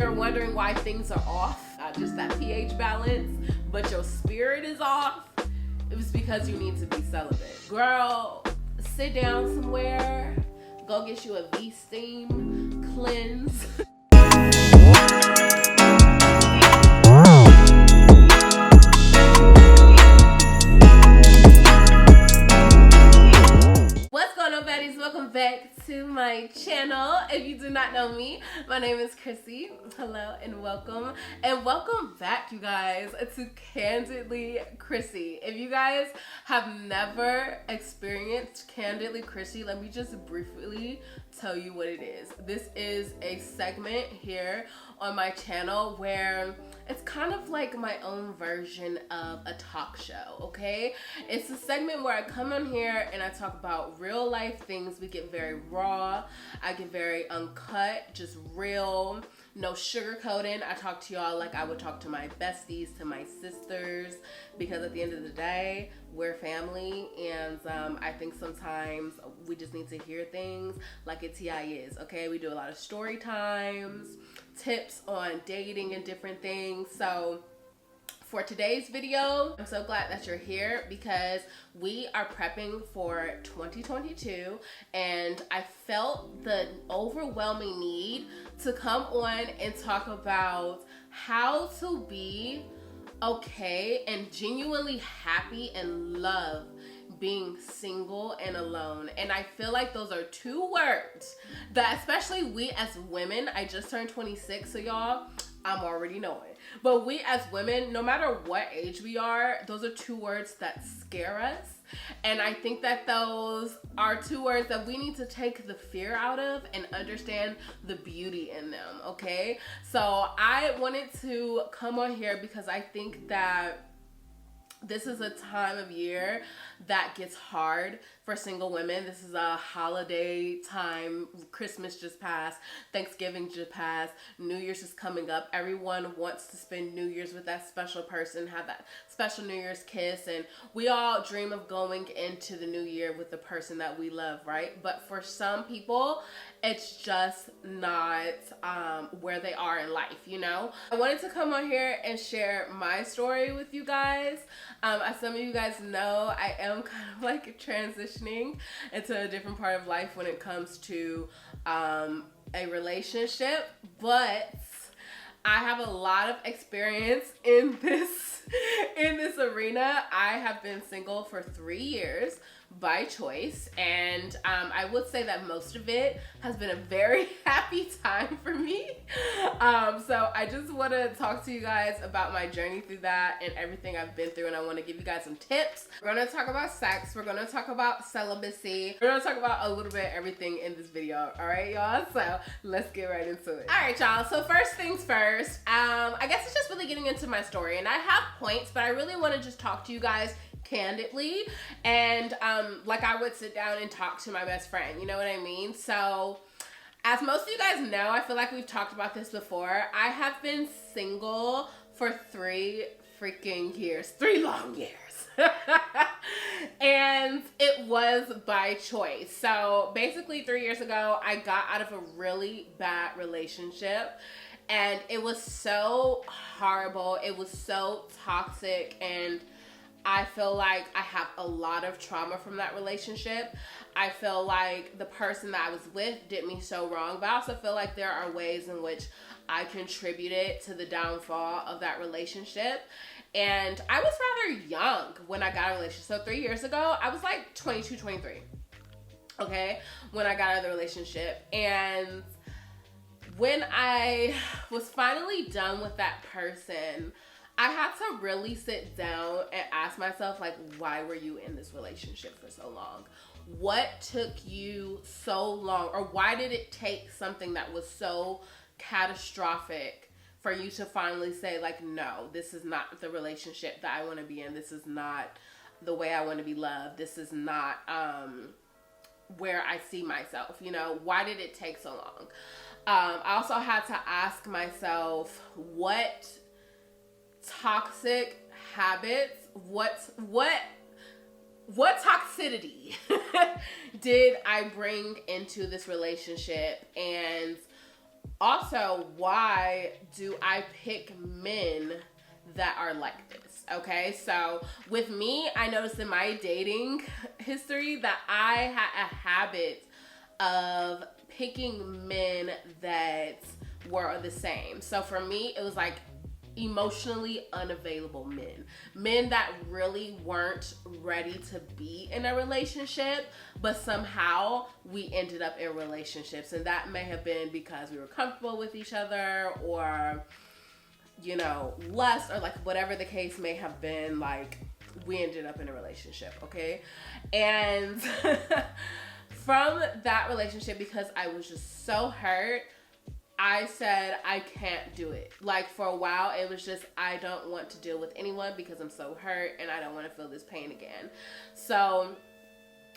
You're wondering why things are off, not just that pH balance, but your spirit is off. It was because you need to be celibate. Girl, sit down somewhere, go get you a V-steam cleanse. What's going on, baddies? Welcome back to my channel. If you do not know me, my name is Chrissy. Hello and welcome. And welcome back, you guys, to Candidly Chrissy. If you guys have never experienced Candidly Chrissy, let me just briefly tell you what it is. This is a segment here on my channel where it's kind of like my own version of a talk show, okay? It's a segment where I come on here and I talk about real life things. We get very raw. I get very uncut, just real, no sugarcoating. I talk to y'all like I would talk to my besties, to my sisters, because at the end of the day, we're family, and I think sometimes we just need to hear things like a TI is, okay? We do a lot of story times, tips on dating and different things. So for today's video, I'm so glad that you're here because we are prepping for 2022, and I felt the overwhelming need to come on and talk about how to be okay and genuinely happy and love being single and alone. And I feel like those are two words that especially we as women, I just turned 26, so y'all, I'm already knowing, but we as women, no matter what age we are, those are two words that scare us. And I think that those are two words that we need to take the fear out of and understand the beauty in them, okay? So I wanted to come on here because I think that this is a time of year that gets hard for single women. This is a holiday time. Christmas just passed. Thanksgiving just passed. New Year's is coming up. Everyone wants to spend New Year's with that special person, have that special New Year's kiss, and we all dream of going into the new year with the person that we love, right? But for some people, it's just not where they are in life, you know? I wanted to come on here and share my story with you guys. As some of you guys know, I am kind of like transitioning into a different part of life when it comes to a relationship, but I have a lot of experience in this arena. I have been single for 3 years by choice, and I would say that most of it has been a very happy time for me. So I just want to talk to you guys about my journey through that and everything I've been through, and I want to give you guys some tips. We're going to talk about sex. We're going to talk about celibacy. We're going to talk about a little bit of everything in this video. All right, y'all? So let's get right into it. All right, y'all. So first things first, I guess it's just really getting into my story, and I have points, but I really want to just talk to you guys candidly, and like I would sit down and talk to my best friend, you know what I mean? So as most of you guys know, I feel like we've talked about this before, I have been single for 3 freaking years, 3 long years. And it was by choice. So basically 3 years ago, I got out of a really bad relationship, and it was so horrible, it was so toxic, and I feel like I have a lot of trauma from that relationship. I feel like the person that I was with did me so wrong, but I also feel like there are ways in which I contributed to the downfall of that relationship. And I was rather young when I got a relationship. So 3 years ago, I was like 22, 23, okay, when I got out of the relationship. And when I was finally done with that person, I had to really sit down and ask myself, like, why were you in this relationship for so long? What took you so long? Or why did it take something that was so catastrophic for you to finally say, like, no, this is not the relationship that I want to be in. This is not the way I want to be loved. This is not where I see myself, you know? Why did it take so long? I also had to ask myself, what toxic habits, what toxicity did I bring into this relationship, and Also, why do I pick men that are like this? Okay, so with me, I noticed in my dating history that I had a habit of picking men that were the same. So for me, it was like emotionally unavailable men that really weren't ready to be in a relationship, but somehow we ended up in relationships. And that may have been because we were comfortable with each other, or you know, lust, or like whatever the case may have been. Like, we ended up in a relationship, okay? And from that relationship, because I was just so hurt, I said, I can't do it. Like, for a while, it was just, I don't want to deal with anyone because I'm so hurt and I don't want to feel this pain again. So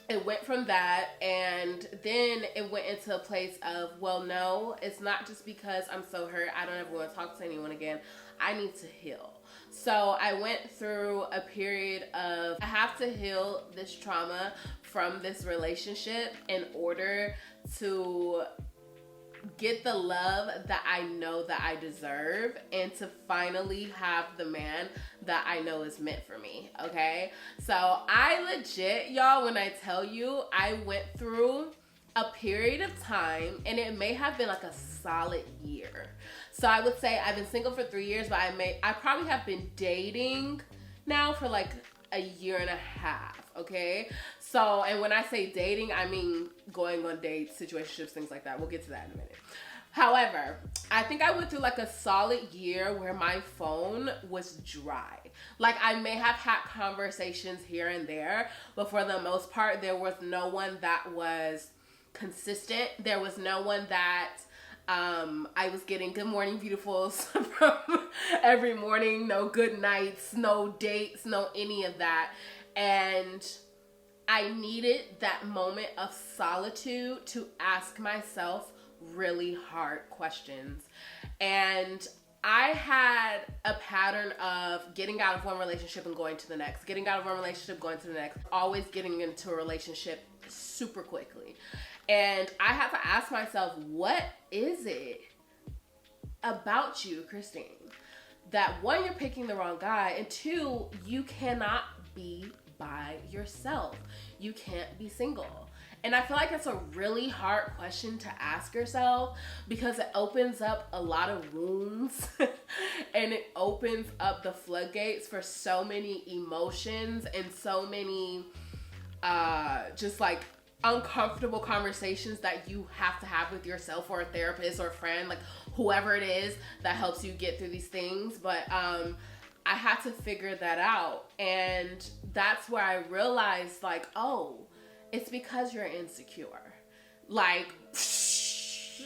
it went from that, and then it went into a place of, well, no, it's not just because I'm so hurt, I don't ever want to talk to anyone again. I need to heal. So I went through a period of, I have to heal this trauma from this relationship in order to get the love that I know that I deserve, and to finally have the man that I know is meant for me, okay? So I legit, y'all, when I tell you, I went through a period of time, and it may have been like a solid year. So I would say I've been single for 3 years, but I probably have been dating now for like a year and a half, okay? So, and when I say dating, I mean going on dates, situationships, things like that. We'll get to that in a minute. However, I think I went through like a solid year where my phone was dry. Like, I may have had conversations here and there, but for the most part, there was no one that was consistent. There was no one that I was getting good morning beautifuls from every morning, no good nights, no dates, no any of that. And I needed that moment of solitude to ask myself really hard questions. And I had a pattern of getting out of one relationship and going to the next, getting out of one relationship, going to the next, always getting into a relationship super quickly. And I had to ask myself, what is it about you, Christine, that one, you're picking the wrong guy, and two, you cannot be by yourself. You can't be single. And I feel like it's a really hard question to ask yourself, because it opens up a lot of wounds and it opens up the floodgates for so many emotions and so many just like uncomfortable conversations that you have to have with yourself, or a therapist, or a friend, like whoever it is that helps you get through these things. But I had to figure that out, and that's where I realized, like, oh, it's because you're insecure. Like,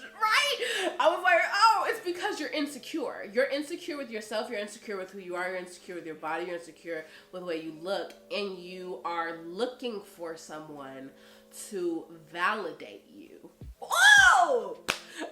right? I was like, oh, it's because you're insecure. You're insecure with yourself. You're insecure with who you are. You're insecure with your body. You're insecure with the way you look. And you are looking for someone to validate you. Whoa!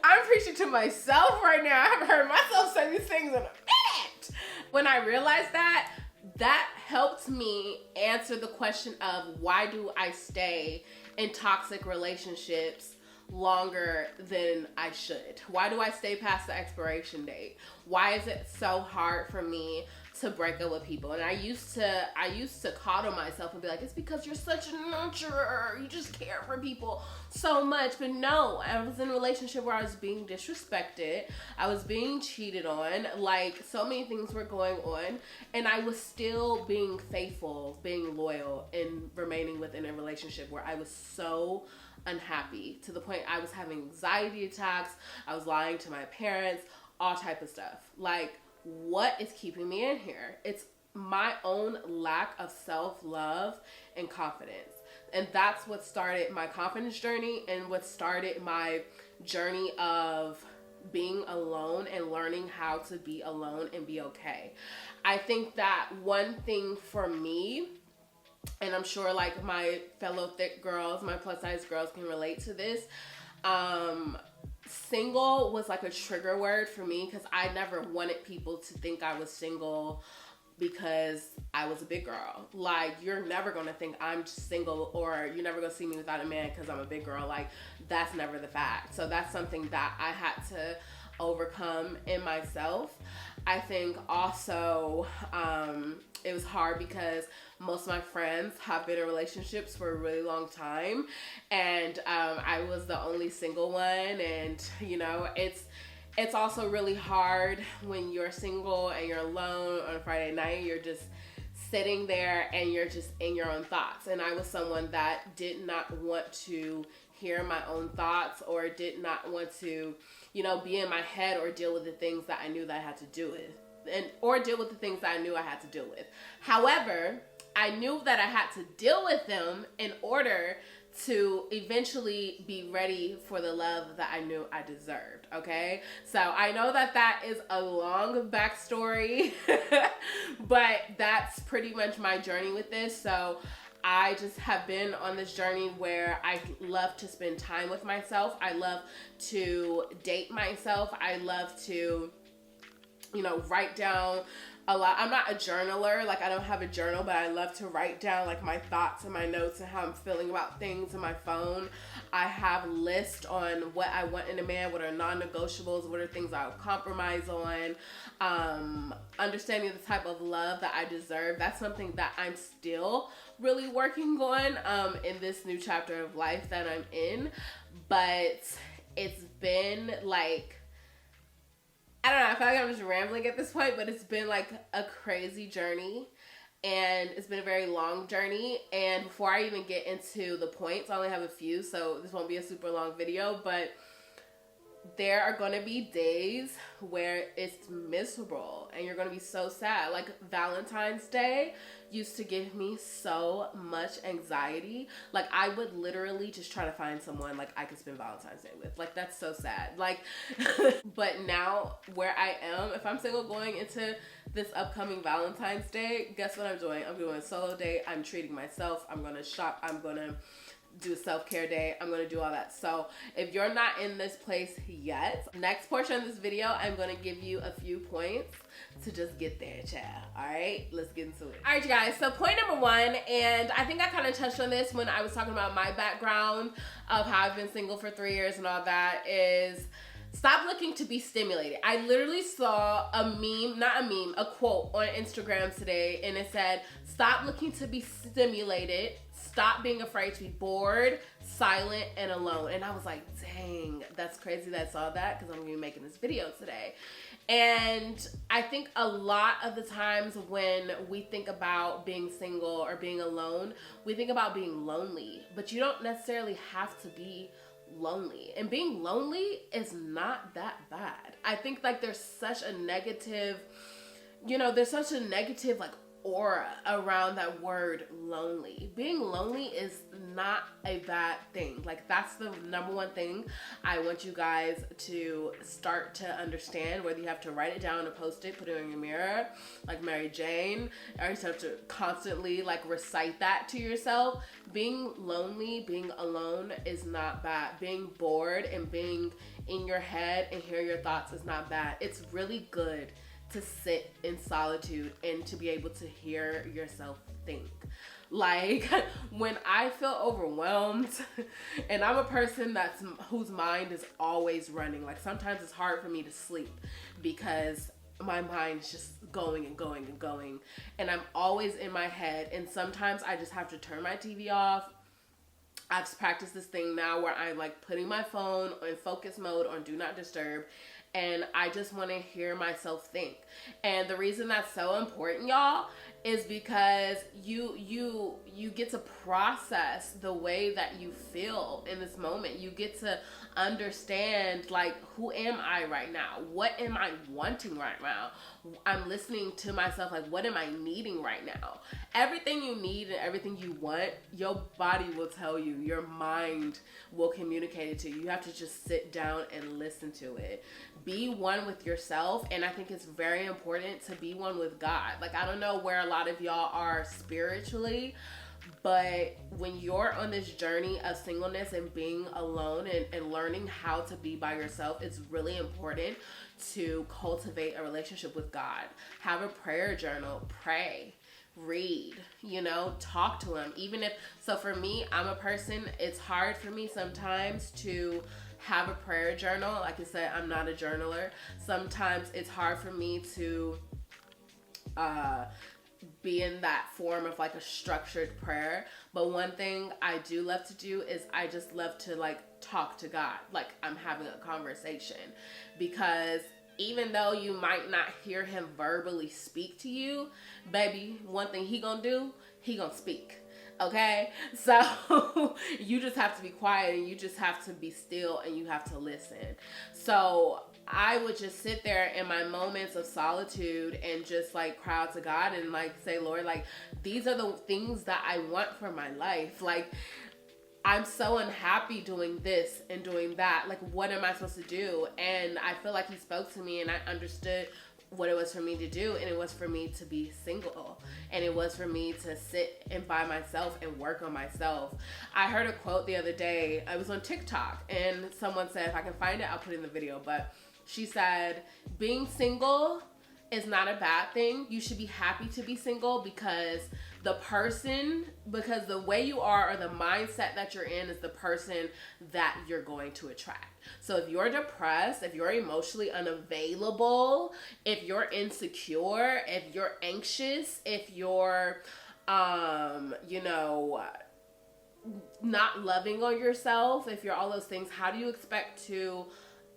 I'm preaching to myself right now. I haven't heard myself say these things in a minute. When I realized that, that helped me answer the question of, why do I stay in toxic relationships longer than I should? Why do I stay past the expiration date? Why is it so hard for me to break up with people? And I used to coddle myself and be like, it's because you're such a nurturer, you just care for people so much. But no, I was in a relationship where I was being disrespected, I was being cheated on, like so many things were going on, and I was still being faithful, being loyal, and remaining within a relationship where I was so unhappy, to the point I was having anxiety attacks, I was lying to my parents, all type of stuff. Like, what is keeping me in here? It's my own lack of self-love and confidence. And that's what started my confidence journey, and what started my journey of being alone and learning how to be alone and be okay. I think that one thing for me, and I'm sure like my fellow thick girls, my plus size girls can relate to this, single was like a trigger word for me, because I never wanted people to think I was single because I was a big girl. Like, you're never gonna think I'm single, or you're never gonna see me without a man because I'm a big girl. Like, that's never the fact. So that's something that I had to overcome in myself. I think also it was hard because most of my friends have been in relationships for a really long time, and I was the only single one, and you know, it's also really hard when you're single and you're alone on a Friday night. You're just sitting there and you're just in your own thoughts. And I was someone that did not want to hear my own thoughts, or did not want to, you know, be in my head or deal with the things that I knew that I had to do with, or deal with the things that I knew I had to deal with. However, I knew that I had to deal with them in order to eventually be ready for the love that I knew I deserved, okay? So I know that that is a long backstory, but that's pretty much my journey with this. So I just have been on this journey where I love to spend time with myself. I love to date myself. I love to, you know, write down a lot. I'm not a journaler, like I don't have a journal, but I love to write down like my thoughts and my notes and how I'm feeling about things in my phone. I have lists on what I want in a man, what are non-negotiables, what are things I'll compromise on, understanding the type of love that I deserve. That's something that I'm still really working on in this new chapter of life that I'm in. But it's been like, I don't know, I feel like I'm just rambling at this point, but it's been like a crazy journey, and it's been a very long journey. And before I even get into the points, I only have a few, so this won't be a super long video, but there are going to be days where it's miserable and you're going to be so sad. Like Valentine's Day used to give me so much anxiety. Like I would literally just try to find someone like I could spend Valentine's Day with. Like that's so sad. Like, but now where I am, if I'm single going into this upcoming Valentine's Day, guess what I'm doing? I'm doing a solo date. I'm treating myself. I'm going to shop. I'm going to do a self-care day. I'm gonna do all that. So if you're not in this place yet, next portion of this video, I'm gonna give you a few points to just get there, child. All right, let's get into it. All right, you guys, so point number one, and I think I kind of touched on this when I was talking about my background of how I've been single for 3 years and all that, is stop looking to be stimulated. I literally saw a meme, not a meme, a quote on Instagram today, and it said, stop looking to be stimulated, stop being afraid to be bored, silent, and alone. And I was like, dang, that's crazy that I saw that, because I'm gonna be making this video today. And I think a lot of the times when we think about being single or being alone, we think about being lonely, but you don't necessarily have to be lonely. And being lonely is not that bad. I think like there's such a negative, you know, there's such a negative like aura around that word lonely. Being lonely is not a bad thing. Like that's the number one thing I want you guys to start to understand, whether you have to write it down and post it, put it in your mirror like Mary Jane, or you have to constantly like recite that to yourself. Being lonely, being alone is not bad. Being bored and being in your head and hear your thoughts is not bad. It's really good to sit in solitude and to be able to hear yourself think. Like when I feel overwhelmed, and I'm a person whose mind is always running. Like sometimes it's hard for me to sleep because my mind is just going and going and going, and I'm always in my head. And sometimes I just have to turn my TV off. I've practiced this thing now where I'm like putting my phone on focus mode on do not disturb, and I just want to hear myself think. And the reason that's so important, y'all, is because you get to process the way that you feel in this moment. You get to understand, like, who am I right now? What am I wanting right now? I'm listening to myself, like, what am I needing right now? Everything you need and everything you want, your body will tell you. Your mind will communicate it to you. You have to just sit down and listen to it. Be one with yourself, and I think it's very important to be one with God. Like, I don't know where a lot of y'all are spiritually, but when you're on this journey of singleness and being alone and learning how to be by yourself, it's really important to cultivate a relationship with God. Have a prayer journal, pray, read, you know, talk to him. Even if, so for me, I'm a person, it's hard for me sometimes to have a prayer journal. Like I said, I'm not a journaler. Sometimes it's hard for me to be in that form of like a structured prayer. But one thing I do love to do is I just love to like talk to God, like I'm having a conversation. Because even though you might not hear him verbally speak to you, baby, one thing he gonna do, he gonna speak. Okay, so you just have to be quiet and you just have to be still and you have to listen. So I would just sit there in my moments of solitude and just like cry out to God and like say, Lord, like these are the things that I want for my life. Like I'm so unhappy doing this and doing that. Like what am I supposed to do? And I feel like he spoke to me and I understood what it was for me to do, and it was for me to be single, and it was for me to sit and by myself and work on myself. I heard a quote the other day. I was on TikTok and someone said, if I can find it, I'll put it in the video, but she said, being single is not a bad thing. You should be happy to be single because the way you are or the mindset that you're in is the person that you're going to attract. So if you're depressed, if you're emotionally unavailable, if you're insecure, if you're anxious, if you're, not loving on yourself, if you're all those things, how do you expect to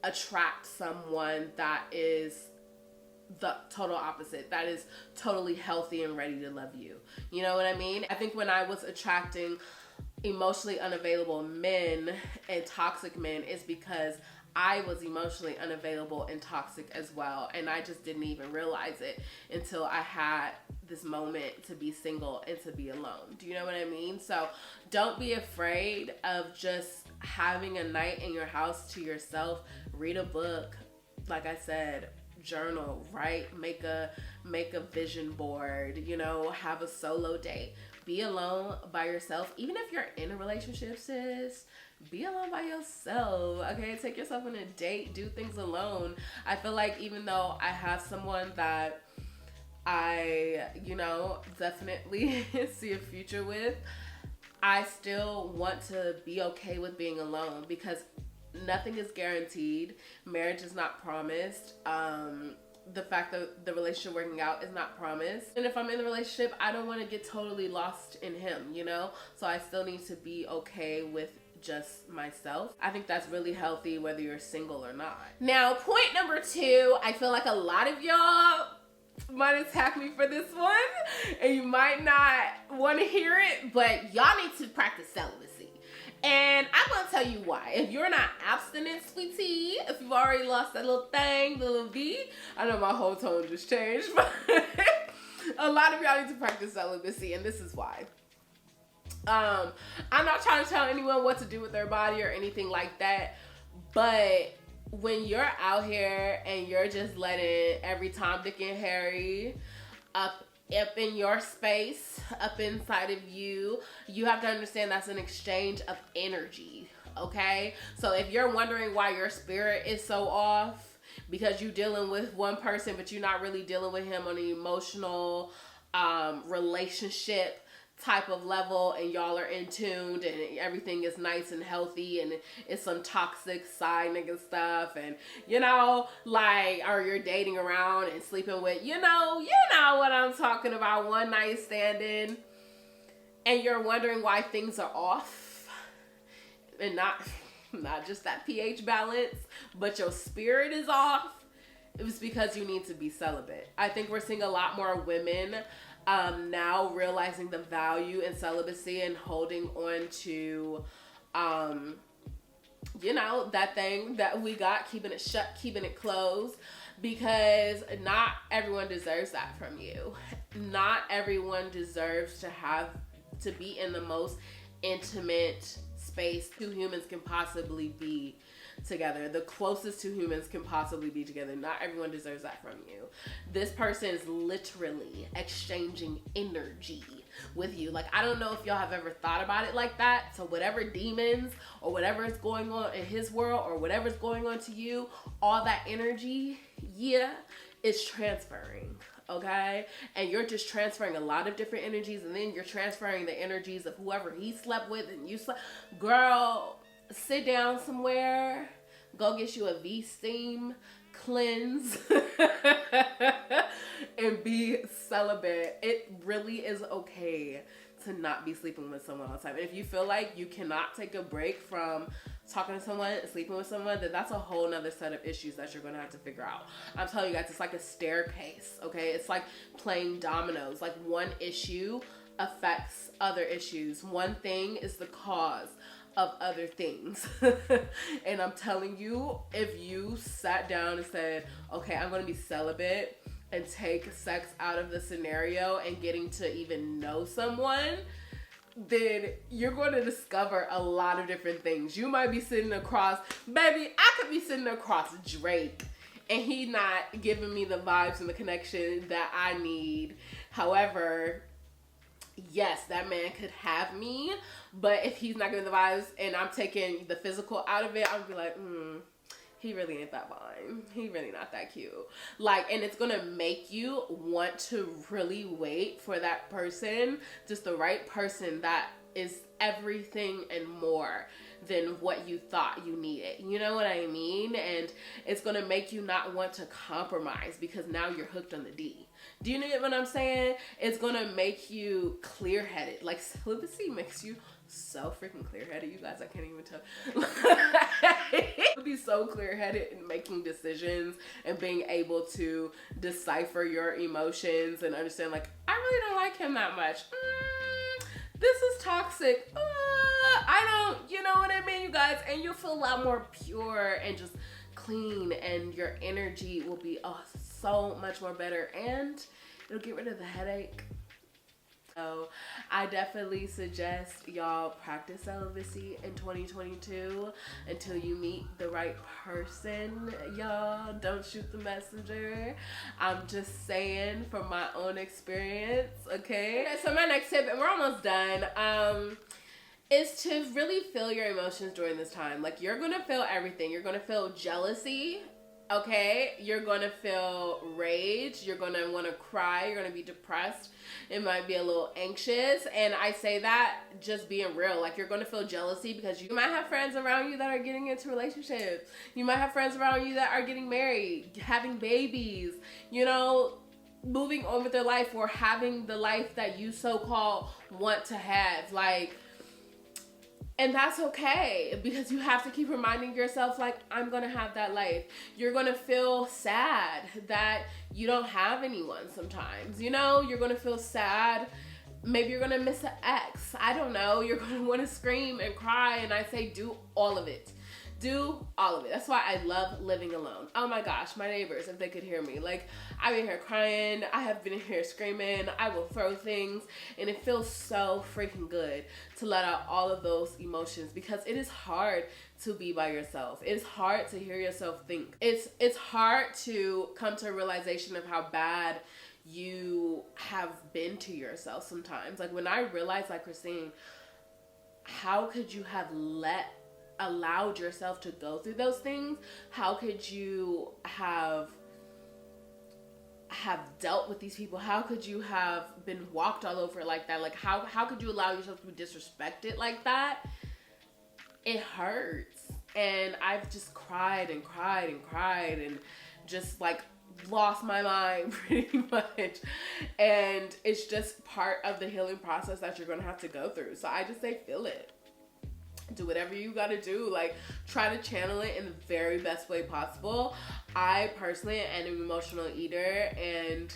attract someone that is the total opposite, that is totally healthy and ready to love you? You know what I mean? I think when I was attracting emotionally unavailable men and toxic men, is because I was emotionally unavailable and toxic as well, and I just didn't even realize it until I had this moment to be single and to be alone. Do you know what I mean? So don't be afraid of just having a night in your house to yourself. Read a book, like I said, journal, write, make a vision board, have a solo date. Be alone by yourself. Even if you're in a relationship, sis, be alone by yourself. Okay, take yourself on a date, do things alone. I feel like even though I have someone that I, definitely see a future with, I still want to be okay with being alone because nothing is guaranteed. Marriage is not promised. The fact that the relationship working out is not promised. And if I'm in the relationship, I don't want to get totally lost in him, So I still need to be okay with just myself. I think that's really healthy whether you're single or not. Now, point number 2, I feel like a lot of y'all might attack me for this one and you might not want to hear it, but y'all need to practice celibacy. And I'm gonna tell you why. If you're not abstinent, sweetie, if you've already lost that little thing, the little V, I know my whole tone just changed, but a lot of y'all need to practice celibacy, and this is why. I'm not trying to tell anyone what to do with their body or anything like that, but when you're out here and you're just letting every Tom, Dick, and Harry up in your space, up inside of you, you have to understand that's an exchange of energy, okay? So if you're wondering why your spirit is so off, because you're dealing with one person, but you're not really dealing with him on an emotional relationship type of level, and y'all are in tuned and everything is nice and healthy, and it's some toxic side nigga stuff, and or you're dating around and sleeping with you know what I'm talking about, one night standing, and you're wondering why things are off, and not just that pH balance, but your spirit is off. It was because you need to be celibate. I think we're seeing a lot more women now realizing the value in celibacy and holding on to, that thing that we got, keeping it shut, keeping it closed, because not everyone deserves that from you. Not everyone deserves to be in the most intimate space two humans can possibly be together, the closest two humans can possibly be together. Not everyone deserves that from you. This person is literally exchanging energy with you. Like, I don't know if y'all have ever thought about it like that. So whatever demons or whatever is going on in his world or whatever's going on to you, all that energy, is transferring. Okay, and you're just transferring a lot of different energies, and then you're transferring the energies of whoever he slept with and you slept. Girl, sit down somewhere, go get you a V-steam, cleanse, and be celibate. It really is okay to not be sleeping with someone all the time. And if you feel like you cannot take a break from talking to someone, sleeping with someone, then that's a whole nother set of issues that you're gonna have to figure out. I'm telling you guys, it's like a staircase, okay? It's like playing dominoes. Like one issue affects other issues. One thing is the cause of other things. And I'm telling you, if you sat down and said, okay, I'm gonna be celibate and take sex out of the scenario and getting to even know someone, then you're going to discover a lot of different things. You might be sitting across, baby, I could be sitting across Drake and he not giving me the vibes and the connection that I need. However, yes, that man could have me, but if he's not giving the vibes and I'm taking the physical out of it, I'm gonna be like, he really ain't that fine. He really not that cute. Like, and it's gonna make you want to really wait for that person, just the right person that is everything and more than what you thought you needed. You know what I mean? And it's gonna make you not want to compromise because now you're hooked on the D. Do you know what I'm saying? It's gonna make you clear-headed. Like, celibacy makes you so freaking clear-headed, you guys. I can't even tell. Be so clear-headed in making decisions and being able to decipher your emotions and understand, like, I really don't like him that much. This is toxic. I don't, you know what I mean, you guys? And you'll feel a lot more pure and just clean, and your energy will be so much more better, and it'll get rid of the headache. So I definitely suggest y'all practice celibacy in 2022 until you meet the right person. Y'all don't shoot the messenger. I'm just saying from my own experience, okay? So my next tip, and we're almost done, is to really feel your emotions during this time. Like, you're gonna feel everything. You're gonna feel jealousy, okay? You're gonna feel rage. You're gonna wanna cry. You're gonna be depressed. It might be a little anxious. And I say that just being real. Like, you're gonna feel jealousy because you might have friends around you that are getting into relationships. You might have friends around you that are getting married, having babies, you know, moving on with their life, or having the life that you so-called want to have. Like, and that's okay, because you have to keep reminding yourself, like, I'm gonna have that life. You're gonna feel sad that you don't have anyone sometimes, you know? You're gonna feel sad. Maybe you're gonna miss an ex. I don't know. You're gonna wanna scream and cry, and I say do all of it. Do all of it. That's why I love living alone. Oh my gosh, my neighbors, if they could hear me. Like, I've been here crying. I have been here screaming. I will throw things. And it feels so freaking good to let out all of those emotions, because it is hard to be by yourself. It's hard to hear yourself think. It's hard to come to a realization of how bad you have been to yourself sometimes. Like, when I realized, like, Christine, how could you have allowed yourself to go through those things? How could you have dealt with these people? How could you have been walked all over like that? Like, how could you allow yourself to be disrespected like that? It hurts. And I've just cried and cried and cried and just, like, lost my mind pretty much. And it's just part of the healing process that you're gonna have to go through. So I just say, feel it. Do whatever you gotta do. Like, try to channel it in the very best way possible. I personally am an emotional eater, and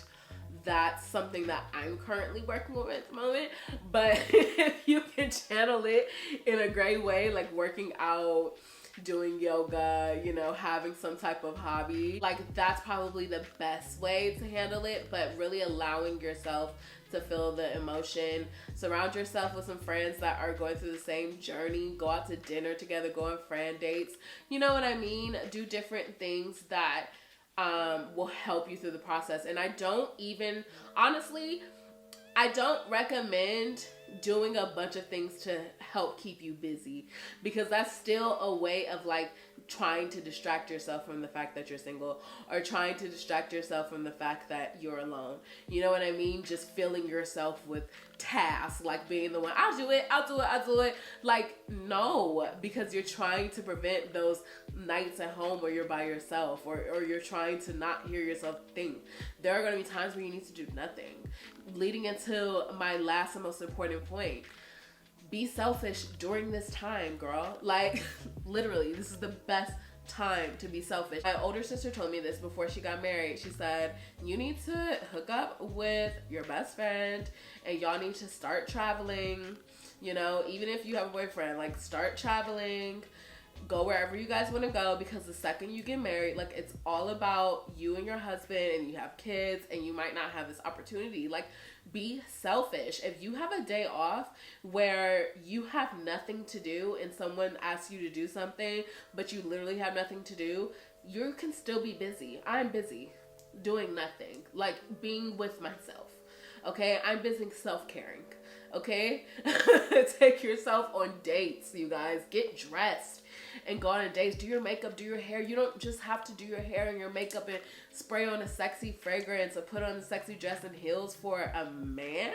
that's something that I'm currently working with at the moment. But if you can channel it in a great way, like working out, doing yoga, you know, having some type of hobby, like, that's probably the best way to handle it. But really allowing yourself to feel the emotion. Surround yourself with some friends that are going through the same journey. Go out to dinner together, go on friend dates. You know what I mean? Do different things that will help you through the process. And I don't recommend doing a bunch of things to help keep you busy, because that's still a way of like trying to distract yourself from the fact that you're single, or trying to distract yourself from the fact that you're alone. You know what I mean? Just filling yourself with tasks, like being the one, I'll do it. Like, no, because you're trying to prevent those nights at home where you're by yourself, or you're trying to not hear yourself think. There are going to be times where you need to do nothing. Leading into my last and most important point, be selfish during this time, girl. Like, literally, this is the best time to be selfish. My older sister told me this before she got married. She said, you need to hook up with your best friend and y'all need to start traveling. You know, even if you have a boyfriend, like, start traveling. Go wherever you guys want to go, because the second you get married, like, it's all about you and your husband, and you have kids, and you might not have this opportunity. Like, be selfish. If you have a day off where you have nothing to do and someone asks you to do something, but you literally have nothing to do, you can still be busy. I'm busy doing nothing, like being with myself. Okay, I'm busy self-caring. Okay, take yourself on dates, you guys. Get dressed and go on dates. Do your makeup, do your hair. You don't just have to do your hair and your makeup and spray on a sexy fragrance or put on a sexy dress and heels for a man.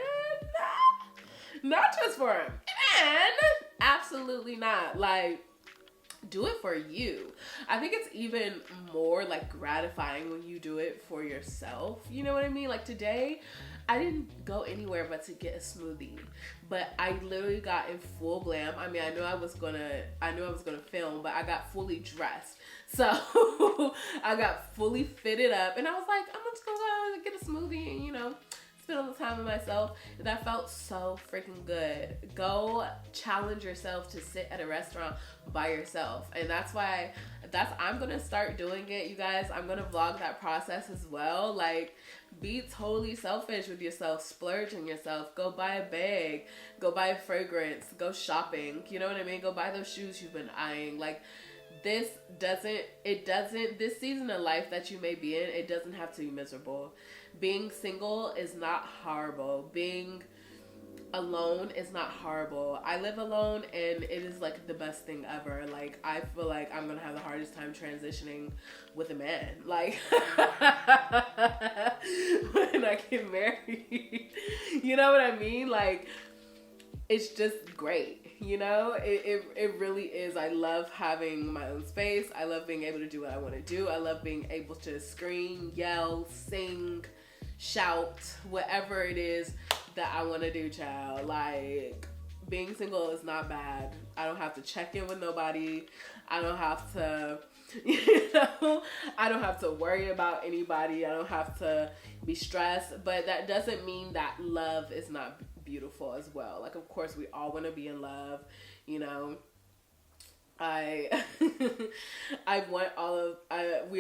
Not just for a man. Absolutely not. Like, do it for you. I think it's even more like gratifying when you do it for yourself. You know what I mean? Like, today, I didn't go anywhere but to get a smoothie, but I literally got in full glam. I mean, I knew I was gonna film, but I got fully dressed. So I got fully fitted up, and I was like, I'm just gonna go and get a smoothie and, you know, spend all the time with myself. And that felt so freaking good. Go challenge yourself to sit at a restaurant by yourself. And I'm gonna start doing it, you guys. I'm gonna vlog that process as well. Like, be totally selfish with yourself. Splurge on yourself. Go buy a bag. Go buy a fragrance. Go shopping. You know what I mean? Go buy those shoes you've been eyeing. Like, this season of life that you may be in, it doesn't have to be miserable. Being single is not horrible. Being alone is not horrible. I live alone and it is like the best thing ever. Like, I feel like I'm gonna have the hardest time transitioning with a man, like when I get married. You know what I mean? Like, it's just great, you know? It really is. I love having my own space. I love being able to do what I want to do. I love being able to scream, yell, sing, shout, whatever it is that I want to do, child. Like, being single is not bad. I don't have to check in with nobody. I don't have to, you know, I don't have to worry about anybody. I don't have to be stressed. But that doesn't mean that love is not beautiful as well. Like, of course, we all want to be in love, you know. We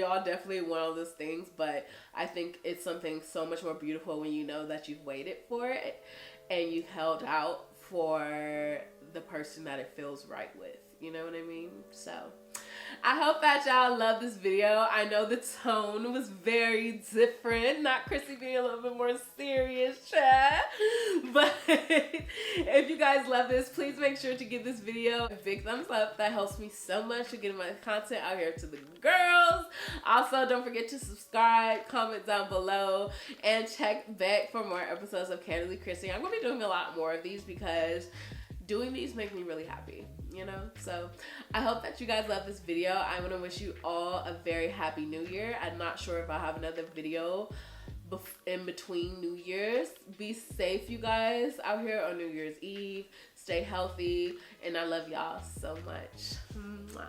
all definitely want all those things, but I think it's something so much more beautiful when you know that you've waited for it and you've held out for the person that it feels right with. You know what I mean? So I hope that y'all love this video. I know the tone was very different, not Chrissy being a little bit more serious, chat. But if you guys love this, please make sure to give this video a big thumbs up. That helps me so much to get my content out here to the girls. Also, don't forget to subscribe, comment down below, and check back for more episodes of Candidly Chrissy. I'm going to be doing a lot more of these because doing these make me really happy, you know? So I hope that you guys love this video. I want to wish you all a very happy new year. I'm not sure if I'll have another video in between New Year's. Be safe, you guys, out here on New Year's Eve. Stay healthy, and I love y'all so much. Mwah.